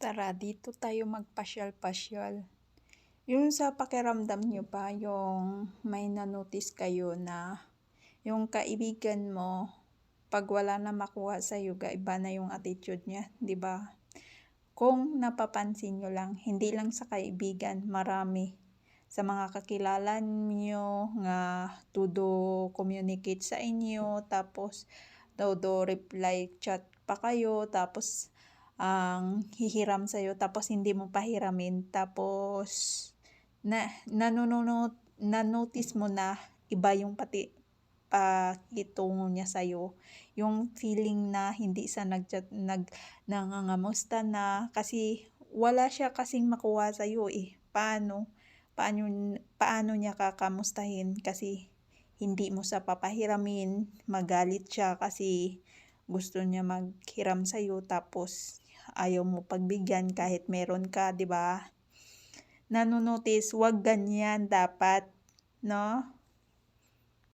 Tara, dito tayo magpasyal-pasyal. Yung sa pakiramdam nyo ba, yung may na-notice kayo na yung kaibigan mo, pag wala na makuha sa'yo, iba na yung attitude niya, 'di ba? Kung napapansin nyo lang, hindi lang sa kaibigan, marami. Sa mga kakilala nyo nga todo communicate sa inyo, tapos todo reply chat pa kayo, tapos ang hihiram sa'yo tapos hindi mo pahiramin, tapos na-notice mo na iba yung pakitungo niya sa'yo, yung feeling na hindi siya nangangamusta na kasi wala siya kasing makuha sa'yo, paano paano paano niya kakamustahin kasi hindi mo siya papahiramin, magalit siya kasi gusto niya maghiram sa'yo tapos ayaw mo pagbigyan kahit meron ka, 'di ba? Nano-notice, 'wag ganyan dapat, 'no?